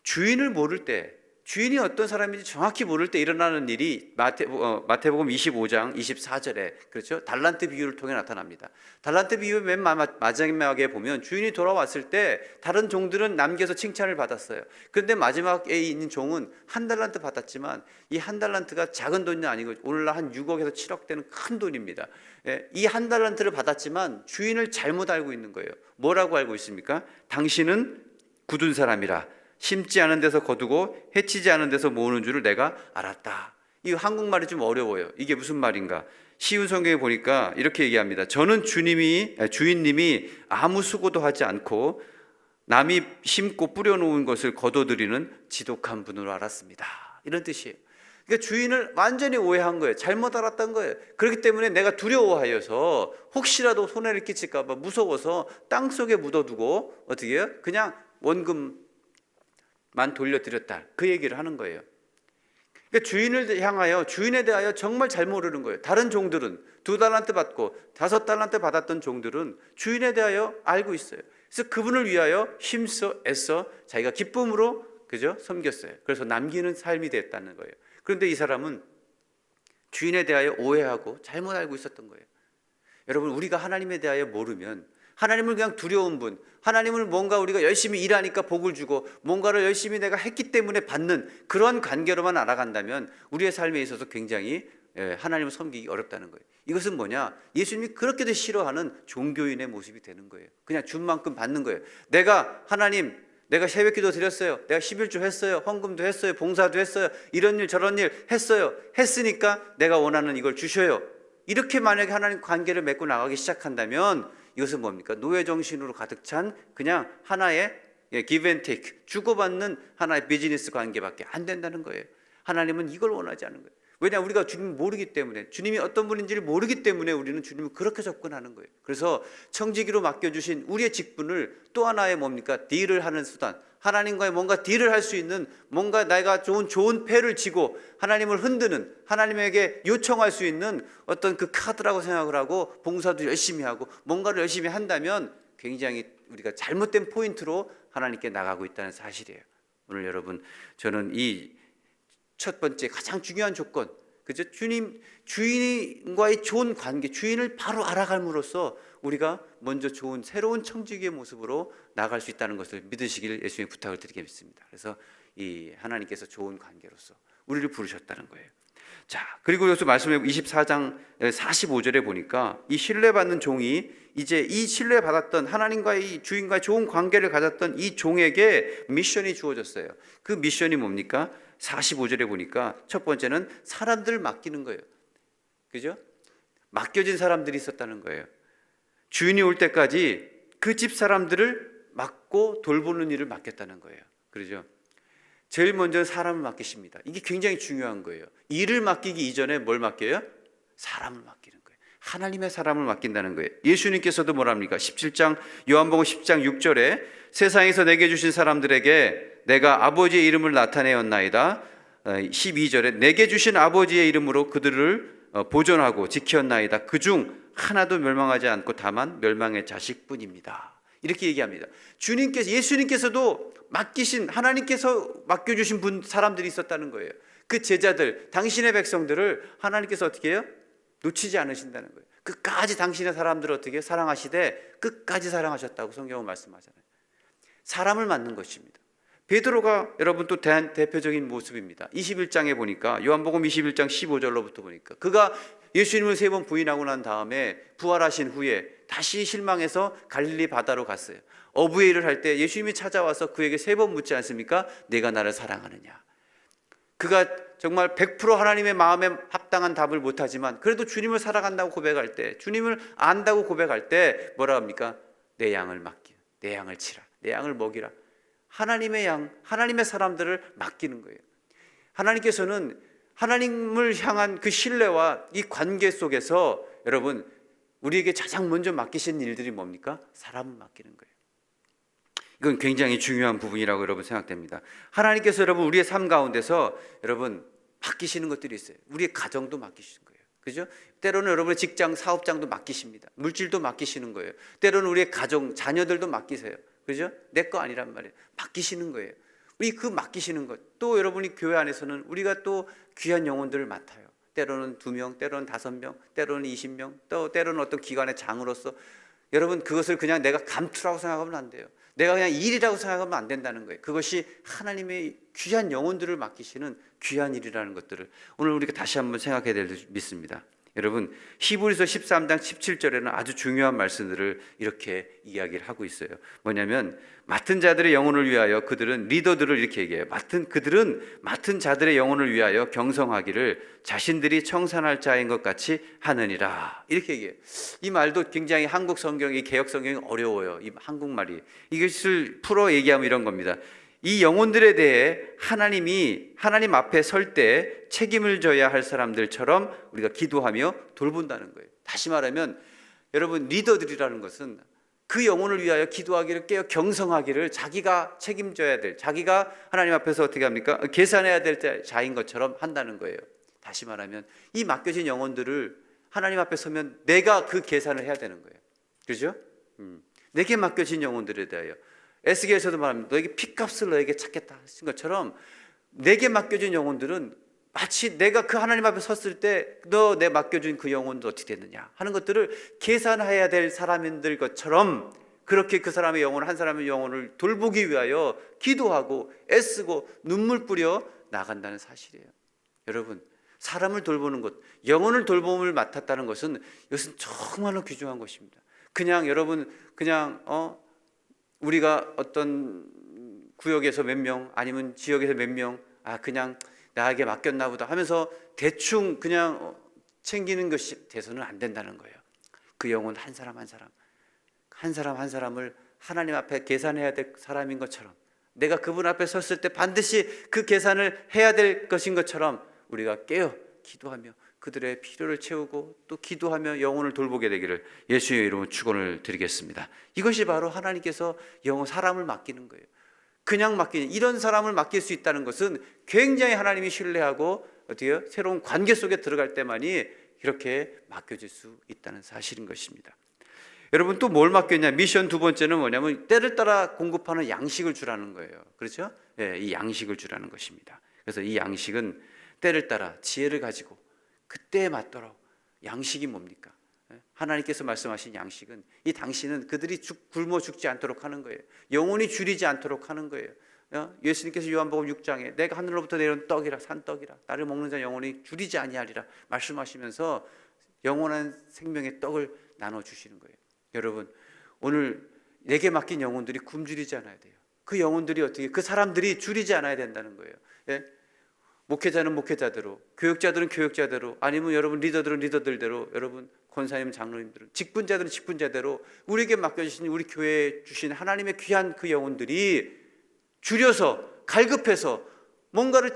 주인을 모를 때, 주인이 어떤 사람인지 정확히 모를 때 일어나는 일이 마태복음 25장 24절에 그렇죠? 달란트 비유를 통해 나타납니다. 달란트 비유 맨 마지막에 보면 주인이 돌아왔을 때 다른 종들은 남겨서 칭찬을 받았어요. 그런데 마지막에 있는 종은 한 달란트 받았지만 이 한 달란트가 작은 돈이 아니고 오늘날 한 6억에서 7억 되는 큰 돈입니다. 이 한 달란트를 받았지만 주인을 잘못 알고 있는 거예요. 뭐라고 알고 있습니까? 당신은 굳은 사람이라 심지 않은 데서 거두고 해치지 않은 데서 모으는 줄을 내가 알았다. 이 한국말이 좀 어려워요. 이게 무슨 말인가? 쉬운 성경에 보니까 이렇게 얘기합니다. 저는 주인님이 아무 수고도 하지 않고 남이 심고 뿌려놓은 것을 거둬들이는 지독한 분으로 알았습니다. 이런 뜻이에요. 그러니까 주인을 완전히 오해한 거예요. 잘못 알았던 거예요. 그렇기 때문에 내가 두려워하여서 혹시라도 손해를 끼칠까 봐 무서워서 땅속에 묻어두고 어떻게 해요? 그냥 원금만 돌려드렸다. 그 얘기를 하는 거예요. 그러니까 주인에 대하여 정말 잘 모르는 거예요. 다른 종들은 2달란트 받고 5달란트 받았던 종들은 주인에 대하여 알고 있어요. 그래서 그분을 위하여 힘써 애써 자기가 기쁨으로 그죠? 섬겼어요. 그래서 남기는 삶이 됐다는 거예요. 그런데 이 사람은 주인에 대하여 오해하고 잘못 알고 있었던 거예요. 여러분, 우리가 하나님에 대하여 모르면 하나님을 그냥 두려운 분, 하나님을 뭔가 우리가 열심히 일하니까 복을 주고 뭔가를 열심히 내가 했기 때문에 받는 그런 관계로만 알아간다면 우리의 삶에 있어서 굉장히 하나님을 섬기기 어렵다는 거예요. 이것은 뭐냐? 예수님이 그렇게도 싫어하는 종교인의 모습이 되는 거예요. 그냥 준 만큼 받는 거예요. 내가 새벽기도 드렸어요. 내가 11조 했어요. 헌금도 했어요. 봉사도 했어요. 이런 일 저런 일 했어요. 했으니까 내가 원하는 이걸 주셔요. 이렇게 만약에 하나님 관계를 맺고 나가기 시작한다면 이것은 뭡니까? 노예 정신으로 가득 찬 그냥 하나의 give and take, 주고받는 하나의 비즈니스 관계밖에 안 된다는 거예요. 하나님은 이걸 원하지 않는 거예요. 왜냐? 우리가 주님을 모르기 때문에, 주님이 어떤 분인지를 모르기 때문에 우리는 주님을 그렇게 접근하는 거예요. 그래서 청지기로 맡겨주신 우리의 직분을 또 하나의 뭡니까? 딜을 하는 수단, 하나님과의 뭔가 딜을 할 수 있는, 뭔가 내가 좋은 패를 쥐고 하나님을 흔드는, 하나님에게 요청할 수 있는 어떤 그 카드라고 생각을 하고 봉사도 열심히 하고 뭔가를 열심히 한다면 굉장히 우리가 잘못된 포인트로 하나님께 나가고 있다는 사실이에요. 오늘 여러분, 저는 이 첫 번째 가장 중요한 조건, 그죠? 주인과의 좋은 관계, 주인을 바로 알아감으로써 우리가 먼저 좋은 새로운 청지기의 모습으로 나갈 수 있다는 것을 믿으시길 예수님의 부탁을 드리겠습니다. 그래서 이 하나님께서 좋은 관계로서 우리를 부르셨다는 거예요. 자, 그리고 여기서 말씀에 24장 45절에 보니까 이 신뢰받는 종이 이제 이 신뢰받았던 하나님과의 이 주인과의 좋은 관계를 가졌던 이 종에게 미션이 주어졌어요. 그 미션이 뭡니까? 45절에 보니까 첫 번째는 사람들을 맡기는 거예요. 그죠? 맡겨진 사람들이 있었다는 거예요. 주인이 올 때까지 그 집 사람들을 맡고 돌보는 일을 맡겼다는 거예요. 그러죠? 제일 먼저 사람을 맡기십니다. 이게 굉장히 중요한 거예요. 일을 맡기기 이전에 뭘 맡겨요? 사람을 맡기는 거예요. 하나님의 사람을 맡긴다는 거예요. 예수님께서도 뭐랍니까? 요한복음 10장 6절에 세상에서 내게 주신 사람들에게 내가 아버지의 이름을 나타내었나이다. 12절에 내게 주신 아버지의 이름으로 그들을 보존하고 지켰나이다. 그중 하나도 멸망하지 않고 다만 멸망의 자식뿐입니다. 이렇게 얘기합니다. 예수님께서도 맡기신, 하나님께서 맡겨주신 사람들이 있었다는 거예요. 그 제자들, 당신의 백성들을 하나님께서 어떻게 해요? 놓치지 않으신다는 거예요. 끝까지 당신의 사람들을 어떻게 사랑하시되 끝까지 사랑하셨다고 성경은 말씀하잖아요. 사람을 맞는 것입니다. 베드로가 여러분 또 대표적인 모습입니다. 21장에 보니까 요한복음 21장 15절로부터 보니까 그가 예수님을 3번 부인하고 난 다음에 부활하신 후에 다시 실망해서 갈릴리 바다로 갔어요. 어부의 일을 할 때 예수님이 찾아와서 그에게 3번 묻지 않습니까? 내가 나를 사랑하느냐. 그가 정말 100% 하나님의 마음에 합당한 답을 못하지만 그래도 주님을 사랑한다고 고백할 때, 주님을 안다고 고백할 때 뭐라 합니까? 내 양을 맡기, 내 양을 치라, 내 양을 먹이라. 하나님의 양, 하나님의 사람들을 맡기는 거예요. 하나님께서는 하나님을 향한 그 신뢰와 이 관계 속에서 여러분 우리에게 가장 먼저 맡기신 일들이 뭡니까? 사람을 맡기는 거예요. 이건 굉장히 중요한 부분이라고 여러분 생각됩니다. 하나님께서 여러분 우리의 삶 가운데서 여러분 맡기시는 것들이 있어요. 우리의 가정도 맡기시는 거예요. 그죠? 때로는 여러분의 직장, 사업장도 맡기십니다. 물질도 맡기시는 거예요. 때로는 우리의 가정, 자녀들도 맡기세요. 그죠? 내 거 아니란 말이에요. 맡기시는 거예요. 우리 그 맡기시는 것. 또 여러분이 교회 안에서는 우리가 또 귀한 영혼들을 맡아요. 때로는 2명, 때로는 5명, 때로는 20명, 또 때로는 어떤 기관의 장으로서 여러분 그것을 그냥 내가 감투라고 생각하면 안 돼요. 내가 그냥 일이라고 생각하면 안 된다는 거예요. 그것이 하나님의 귀한 영혼들을 맡기시는 귀한 일이라는 것들을 오늘 우리가 다시 한번 생각해야 될 믿습니다. 여러분 히브리서 13장 17절에는 아주 중요한 말씀들을 이렇게 이야기를 하고 있어요. 뭐냐면 맡은 자들의 영혼을 위하여 그들은 리더들을 이렇게 얘기해요. 그들은 맡은 자들의 영혼을 위하여 경성하기를 자신들이 청산할 자인 것 같이 하느니라. 이렇게 얘기해요. 이 말도 굉장히 한국 성경이 개역 성경이 어려워요. 이 한국말이. 이것을 풀어 얘기하면 이런 겁니다. 이 영혼들에 대해 하나님 앞에 설 때 책임을 져야 할 사람들처럼 우리가 기도하며 돌본다는 거예요. 다시 말하면 여러분 리더들이라는 것은 그 영혼을 위하여 기도하기를 깨어 경성하기를 자기가 책임져야 될, 자기가 하나님 앞에서 어떻게 합니까? 계산해야 될 자인 것처럼 한다는 거예요. 다시 말하면 이 맡겨진 영혼들을 하나님 앞에 서면 내가 그 계산을 해야 되는 거예요. 그렇죠? 내게 맡겨진 영혼들에 대하여 에스겔에서도 말합니다. 너에게 핏값을 너에게 찾겠다 하신 것처럼 내게 맡겨진 영혼들은 마치 내가 그 하나님 앞에 섰을 때 너 내 맡겨준 그 영혼도 어떻게 됐느냐 하는 것들을 계산해야 될 사람들 것처럼 그렇게 그 사람의 영혼, 한 사람의 영혼을 돌보기 위하여 기도하고 애쓰고 눈물 뿌려 나간다는 사실이에요. 여러분 사람을 돌보는 것, 영혼을 돌봄을 맡았다는 것은 이것은 정말로 귀중한 것입니다. 그냥 여러분 우리가 어떤 구역에서 몇 명 아니면 지역에서 몇 명 그냥 나에게 맡겼나 보다 하면서 대충 그냥 챙기는 것이 돼서는 안 된다는 거예요. 그 영혼 한 사람 한 사람을 하나님 앞에 계산해야 될 사람인 것처럼 내가 그분 앞에 섰을 때 반드시 그 계산을 해야 될 것인 것처럼 우리가 깨어 기도하며 그들의 필요를 채우고 또 기도하며 영혼을 돌보게 되기를 예수의 이름으로 축원을 드리겠습니다. 이것이 바로 하나님께서 사람을 맡기는 거예요. 그냥 맡기는, 이런 사람을 맡길 수 있다는 것은 굉장히 하나님이 신뢰하고 어떻게요? 새로운 관계 속에 들어갈 때만이 이렇게 맡겨질 수 있다는 사실인 것입니다. 여러분 또 뭘 맡겼냐? 미션 두 번째는 뭐냐면 때를 따라 공급하는 양식을 주라는 거예요. 그렇죠? 이 양식을 주라는 것입니다. 그래서 이 양식은 때를 따라 지혜를 가지고 그때에 맞도록 양식이 뭡니까? 하나님께서 말씀하신 양식은 이 당신은 그들이 굶어 죽지 않도록 하는 거예요. 영혼이 줄이지 않도록 하는 거예요. 예수님께서 요한복음 6장에 내가 하늘로부터 내려온 떡이라 산떡이라 나를 먹는 자 영혼이 줄이지 아니하리라 말씀하시면서 영원한 생명의 떡을 나눠주시는 거예요. 여러분 오늘 내게 맡긴 영혼들이 굶주리지 않아야 돼요. 그 영혼들이 어떻게 그 사람들이 줄이지 않아야 된다는 거예요. 목회자는 목회자대로, 교육자들은 교육자대로, 아니면 여러분 리더들은 리더들대로, 여러분 권사님 장로님들은 직분자들은 직분자대로 우리에게 맡겨주신 우리 교회에 주신 하나님의 귀한 그 영혼들이 줄여서 갈급해서 뭔가를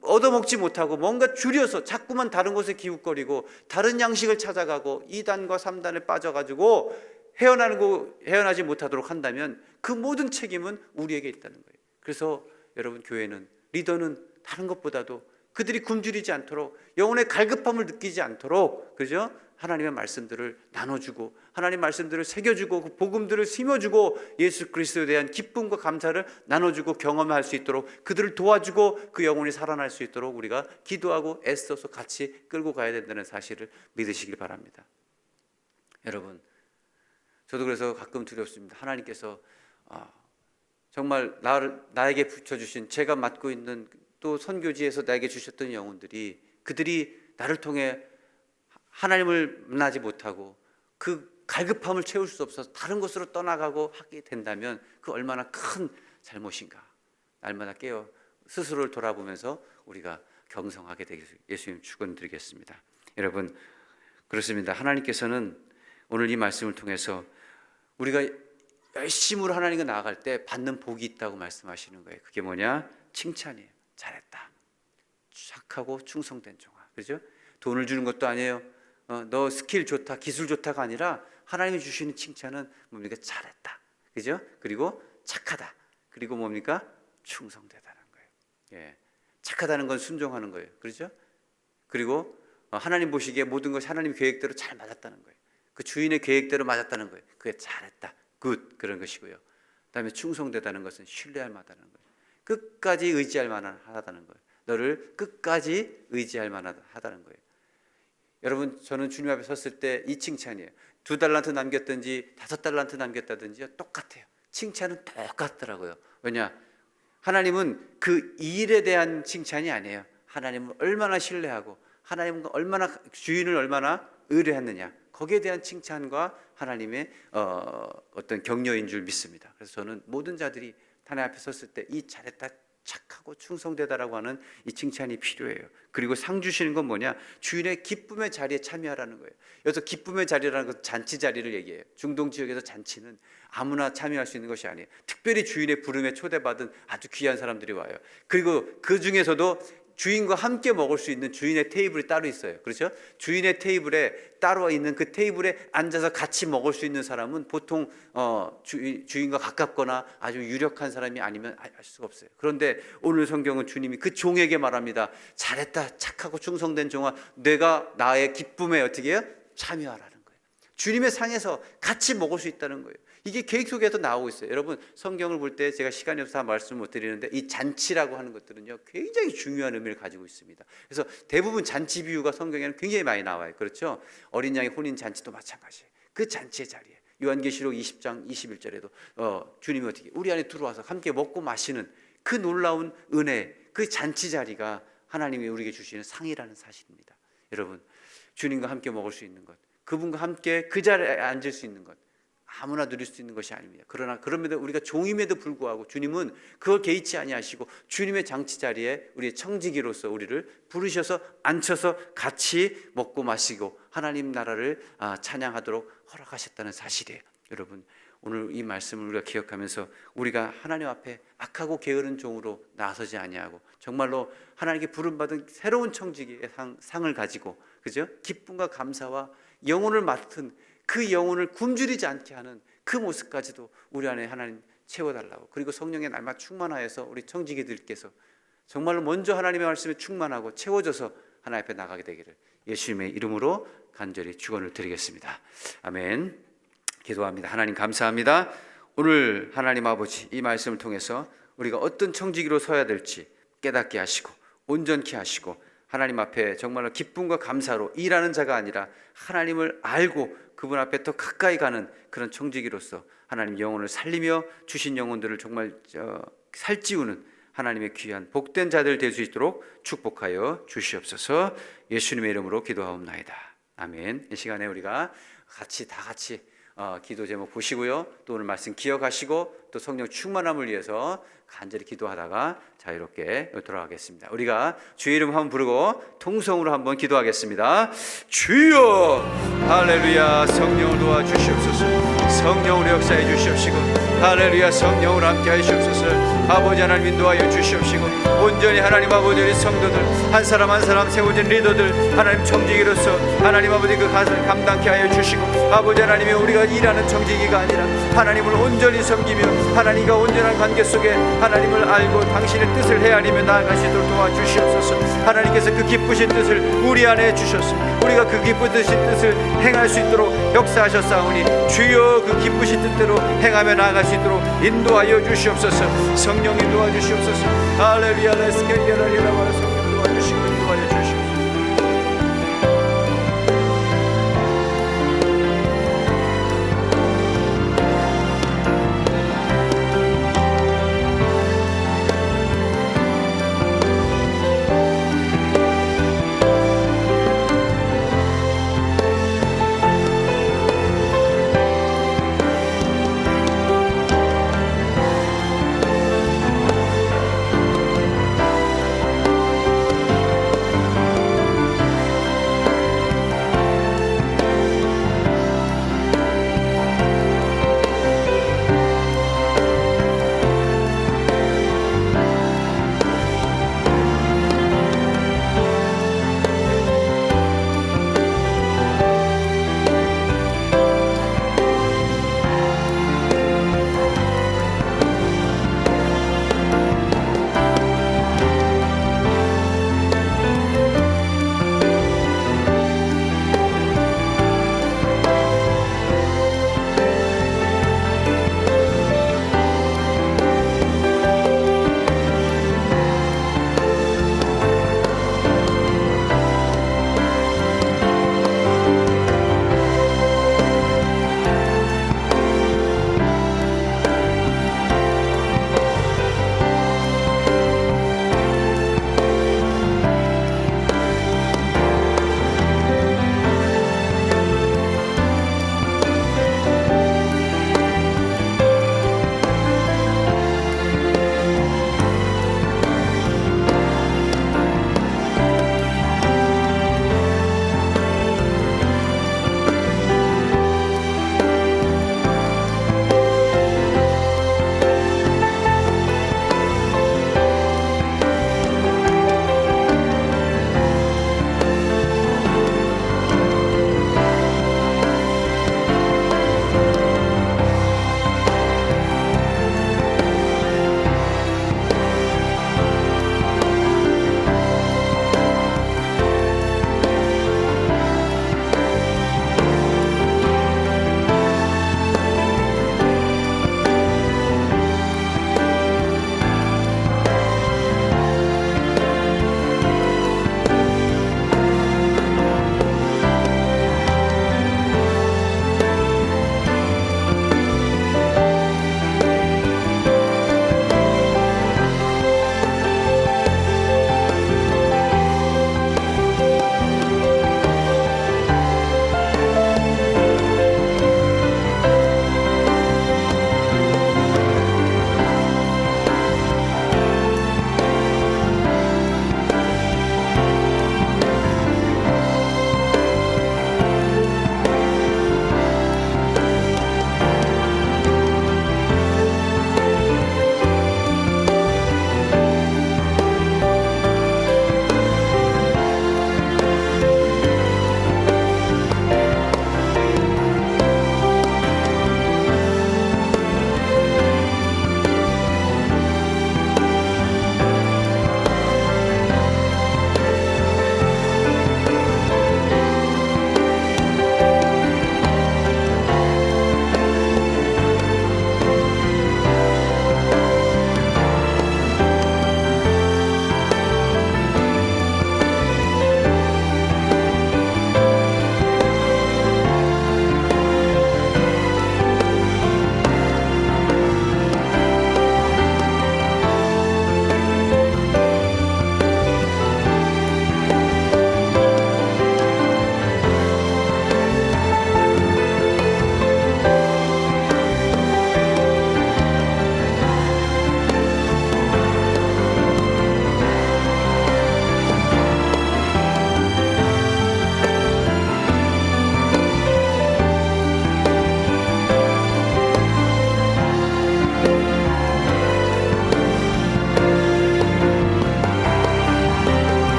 얻어먹지 못하고 뭔가 줄여서 자꾸만 다른 곳에 기웃거리고 다른 양식을 찾아가고 2단과 3단에 빠져가지고 헤어나지 못하도록 한다면 그 모든 책임은 우리에게 있다는 거예요. 그래서 여러분 교회는 리더는 다른 것보다도 그들이 굶주리지 않도록, 영혼의 갈급함을 느끼지 않도록, 그죠? 하나님의 말씀들을 나눠주고, 하나님의 말씀들을 새겨주고, 그 복음들을 심어주고, 예수 그리스도에 대한 기쁨과 감사를 나눠주고 경험할 수 있도록, 그들을 도와주고 그 영혼이 살아날 수 있도록 우리가 기도하고 애써서 같이 끌고 가야 된다는 사실을 믿으시길 바랍니다. 여러분, 저도 그래서 가끔 두렵습니다. 하나님께서 정말 나에게 붙여주신, 제가 맡고 있는 또 선교지에서 나에게 주셨던 영혼들이, 그들이 나를 통해 하나님을 만나지 못하고 그 갈급함을 채울 수 없어서 다른 곳으로 떠나가고 하게 된다면 그 얼마나 큰 잘못인가. 날마다 깨어 스스로를 돌아보면서 우리가 경성하게 되길 예수님 축원드리겠습니다. 여러분, 그렇습니다. 하나님께서는 오늘 이 말씀을 통해서 우리가 열심으로 하나님과 나아갈 때 받는 복이 있다고 말씀하시는 거예요. 그게 뭐냐? 칭찬이에요. 잘했다, 착하고 충성된 종아. 그렇죠? 돈을 주는 것도 아니에요. 너 스킬 좋다, 기술 좋다가 아니라 하나님이 주시는 칭찬은 뭡니까? 잘했다, 그죠? 그리고 착하다, 그리고 뭡니까? 충성되다는 거예요. 예, 착하다는 건 순종하는 거예요, 그렇죠? 그리고 하나님 보시기에 모든 것이 하나님 계획대로 잘 맞았다는 거예요. 그 주인의 계획대로 맞았다는 거예요. 그게 잘했다, 굿, 그런 것이고요. 그다음에 충성되다는 것은 신뢰할 만하다는 거예요. 끝까지 의지할 만하다는 거예요. 너를 끝까지 의지할 만하다는 거예요. 여러분, 저는 주님 앞에 섰을 때 이 칭찬이에요. 2달란트 남겼든지 5달란트 남겼다든지 똑같아요. 칭찬은 똑같더라고요. 왜냐? 하나님은 그 일에 대한 칭찬이 아니에요. 하나님을 얼마나 신뢰하고 하나님과 얼마나, 주인을 얼마나 의뢰했느냐, 거기에 대한 칭찬과 하나님의 어떤 격려인 줄 믿습니다. 그래서 저는 모든 자들이 하나님 앞에 섰을 때 이 잘했다, 착하고 충성되다라고 하는 이 칭찬이 필요해요. 그리고 상 주시는 건 뭐냐? 주인의 기쁨의 자리에 참여하라는 거예요. 여기서 기쁨의 자리라는 건 잔치 자리를 얘기해요. 중동 지역에서 잔치는 아무나 참여할 수 있는 것이 아니에요. 특별히 주인의 부름에 초대받은 아주 귀한 사람들이 와요. 그리고 그 중에서도 주인과 함께 먹을 수 있는 주인의 테이블이 따로 있어요. 그렇죠? 주인의 테이블에 따로 있는 그 테이블에 앉아서 같이 먹을 수 있는 사람은 보통 주인과 가깝거나 아주 유력한 사람이 아니면 할 수가 없어요. 그런데 오늘 성경은 주님이 그 종에게 말합니다. 잘했다, 착하고 충성된 종아, 내가 나의 기쁨에 어떻게 해요? 참여하라는 거예요. 주님의 상에서 같이 먹을 수 있다는 거예요. 이게 계획 속에서 나오고 있어요. 여러분, 성경을 볼 때 제가 시간이 없어서 말씀 못 드리는데 이 잔치라고 하는 것들은요 굉장히 중요한 의미를 가지고 있습니다. 그래서 대부분 잔치 비유가 성경에는 굉장히 많이 나와요. 그렇죠? 어린 양의 혼인 잔치도 마찬가지예요. 그 잔치의 자리에 요한계시록 20장 21절에도 주님이 어떻게 우리 안에 들어와서 함께 먹고 마시는 그 놀라운 은혜, 그 잔치 자리가 하나님이 우리에게 주시는 상이라는 사실입니다. 여러분, 주님과 함께 먹을 수 있는 것, 그분과 함께 그 자리에 앉을 수 있는 것, 아무나 누릴 수 있는 것이 아닙니다. 그러나 그럼에도 우리가 종임에도 불구하고 주님은 그걸 개의치 아니하시고 주님의 장치 자리에 우리의 청지기로서 우리를 부르셔서 앉혀서 같이 먹고 마시고 하나님 나라를 찬양하도록 허락하셨다는 사실이에요. 여러분, 오늘 이 말씀을 우리가 기억하면서 우리가 하나님 앞에 악하고 게으른 종으로 나서지 아니하고 정말로 하나님께 부름받은 새로운 청지기의 상을 가지고, 그죠? 기쁨과 감사와 영혼을 맡은 그 영혼을 굶주리지 않게 하는 그 모습까지도 우리 안에 하나님 채워달라고, 그리고 성령의 날마다 충만하여서 우리 청지기들께서 정말로 먼저 하나님의 말씀에 충만하고 채워져서 하나님 앞에 나가게 되기를 예수님의 이름으로 간절히 축원을 드리겠습니다. 아멘. 기도합니다. 하나님 감사합니다. 오늘 하나님 아버지, 이 말씀을 통해서 우리가 어떤 청지기로 서야 될지 깨닫게 하시고 온전케 하시고 하나님 앞에 정말로 기쁨과 감사로 일하는 자가 아니라 하나님을 알고 그분 앞에 더 가까이 가는 그런 청지기로서 하나님 영혼을 살리며 주신 영혼들을 정말 살찌우는 하나님의 귀한 복된 자들 될 수 있도록 축복하여 주시옵소서. 예수님의 이름으로 기도하옵나이다. 아멘. 이 시간에 우리가 다 같이 기도 제목 보시고요, 또 오늘 말씀 기억하시고 또 성령 충만함을 위해서 간절히 기도하다가 자유롭게 돌아가겠습니다. 우리가 주의 이름 한번 부르고 통성으로 한번 기도하겠습니다. 주여, 할렐루야. 성령을 도와주시옵소서. 성령으로 역사해 주시옵시고 할렐루야. 성령으로 함께 하시옵소서. 아버지 하나님 인도하여 주시옵시고 온전히 하나님 아버지 우리 성도들 한 사람 한 사람 세워진 리더들 하나님 청지기로서 하나님 아버지 그 가슴을 감당케 하여 주시고 아버지 하나님이 우리가 일하는 청지기가 아니라 하나님을 온전히 섬기며 하나님과 온전한 관계 속에 하나님을 알고 당신의 뜻을 헤아리며 나아가시도록 도와주시옵소서. 하나님께서 그 기쁘신 뜻을 우리 안에 주셔서 우리가 그 기쁘신 뜻을 행할 수 있도록 역사하셨사오니 주여 그 기쁘신 뜻대로 행하며 나아갈 수 있도록 인도하여 주시옵소서. 성령님 도와주시옵소서. 할렐루야. 레스케리아라리라